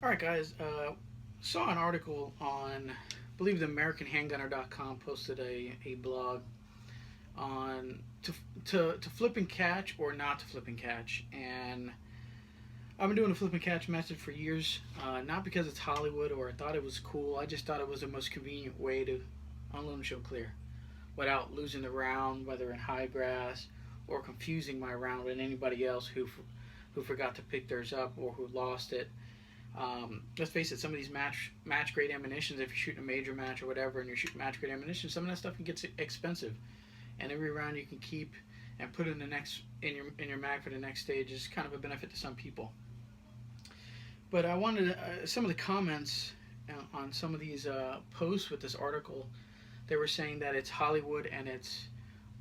All right, guys. Saw an article on, I believe, the AmericanHandgunner.com posted a blog on to flip and catch or not to flip and catch, and I've been doing the flip and catch method for years. Not because it's Hollywood or I thought it was cool. I just thought it was the most convenient way to unload and show clear without losing the round, whether in high grass or confusing my round with anybody else who forgot to pick theirs up or who lost it. Let's face it, some of these match grade ammunitions, if you're shooting a major match or whatever, and you're shooting match grade ammunition, some of that stuff can get expensive. And every round you can keep and put in the next in your mag for the next stage is kind of a benefit to some people. But I wanted some of the comments on some of these posts with this article. They were saying that it's Hollywood and it's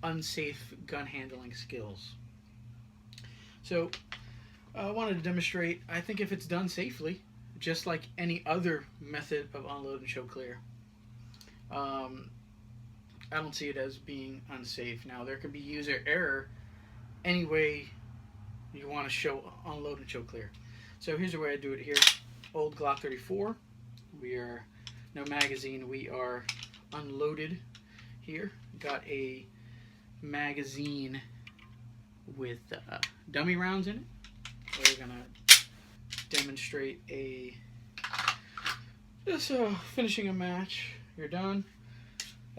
unsafe gun handling skills. So I wanted to demonstrate. I think if it's done safely, just like any other method of unload and show clear, um, I don't see it as being unsafe. Now there can be user error any way you want to show unload and show clear. So here's the way I do it here. Old Glock 34. We are no magazine. We are unloaded here. Got a magazine with dummy rounds in it. We're gonna demonstrate just finishing a match. You're done.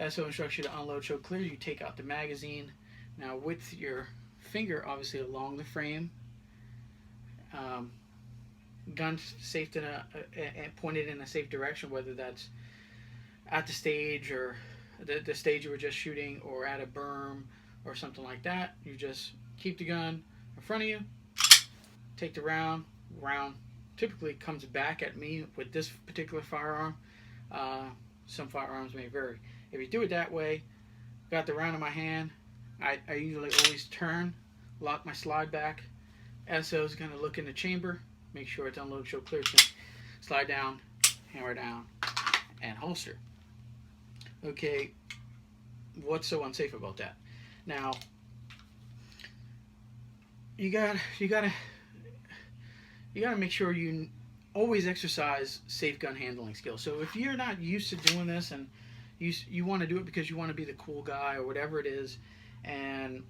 SO instructs you to unload, show clear. You take out the magazine. Now with your finger obviously along the frame, gun safe pointed in a safe direction, whether that's at the stage or the stage you were just shooting or at a berm or something like that. You just keep the gun in front of you, take the round typically comes back at me with this particular firearm. Some firearms may vary. If you do it that way, got the round in my hand, I usually always turn, lock my slide back. SO is going to look in the chamber, make sure it's unload, show clear. It's going to slide down, hammer down, and holster. Okay, what's so unsafe about that? Now, you gotta make sure you always exercise safe gun handling skills. So if you're not used to doing this and you want to do it because you want to be the cool guy or whatever it is, and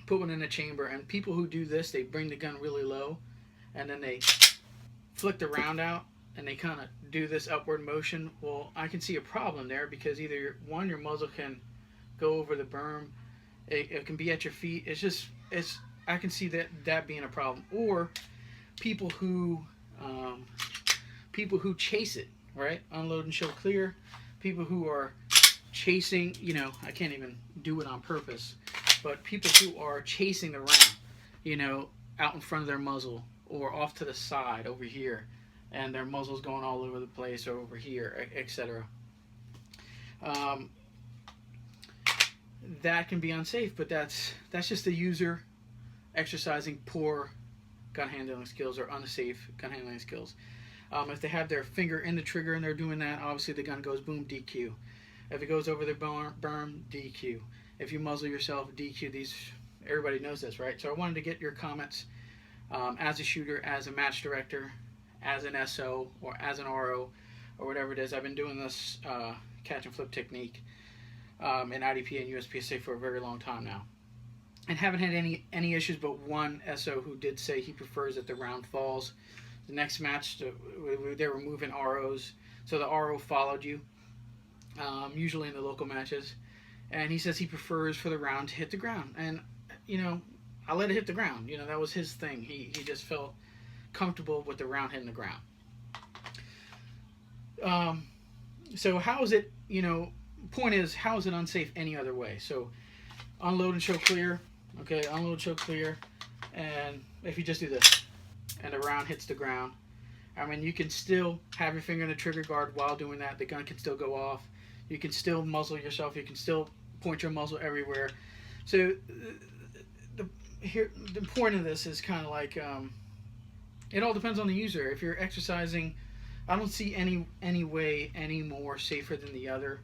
put one in a chamber, and people who do this, they bring the gun really low and then they flick the round out and they kind of do this upward motion. Well, I can see a problem there because either your muzzle can go over the berm, it can be at your feet. I can see that being a problem. Or people who chase it, right? Unload and show clear. People who are chasing, I can't even do it on purpose, but people who are chasing the round, out in front of their muzzle or off to the side over here, and their muzzle's going all over the place or over here, etc. That can be unsafe, but that's just a user exercising poor gun handling skills or unsafe gun handling skills. If they have their finger in the trigger and they're doing that, obviously the gun goes boom, DQ. If it goes over their berm, DQ. If you muzzle yourself, DQ. Everybody knows this, right? So I wanted to get your comments as a shooter, as a match director, as an SO, or as an RO, or whatever it is. I've been doing this catch and flip technique in IDP and USPSA for a very long time now, and haven't had any issues, but one SO who did say he prefers that the round falls. The next match, they were moving ROs, so the RO followed you, usually in the local matches, and he says he prefers for the round to hit the ground. And I let it hit the ground. That was his thing. He just felt comfortable with the round hitting the ground. So how is it, point is, how is it unsafe any other way? So unload and show clear. Okay, unload, show clear. And if you just do this and the round hits the ground, you can still have your finger in the trigger guard while doing that. The gun can still go off. You can still muzzle yourself. You can still point your muzzle everywhere. So the point of this is kind of like, it all depends on the user. If you're exercising, I don't see any way any more safer than the other,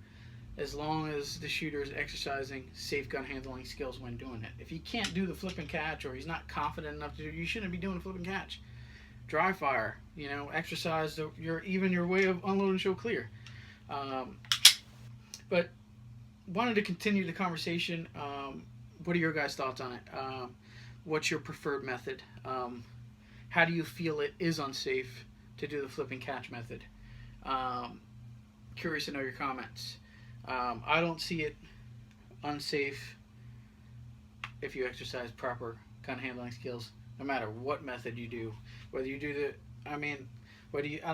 as long as the shooter is exercising safe gun handling skills when doing it. If he can't do the flip and catch, or he's not confident enough to do it, you shouldn't be doing the flip and catch. dry fire. You know, exercise your way of unload and show clear. Um, but wanted to continue the conversation. What are your guys' thoughts on it? What's your preferred method? How do you feel it is unsafe to do the flip and catch method? Curious to know your comments. I don't see it unsafe if you exercise proper gun handling skills, no matter what method you do. Whether you do I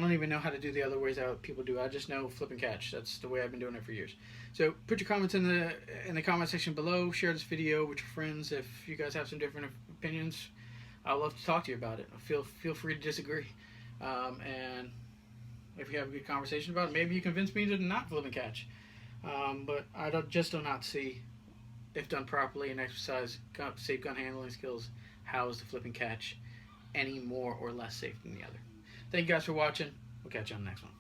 don't even know how to do the other ways that people do. I just know flip and catch. That's the way I've been doing it for years. So put your comments in the comment section below. Share this video with your friends if you guys have some different opinions. I'd love to talk to you about it. Feel free to disagree. And if you have a good conversation about it, maybe you convince me to not flip and catch. But I do not see, if done properly and exercise safe gun handling skills, how is the flip and catch any more or less safe than the other. Thank you guys for watching. We'll catch you on the next one.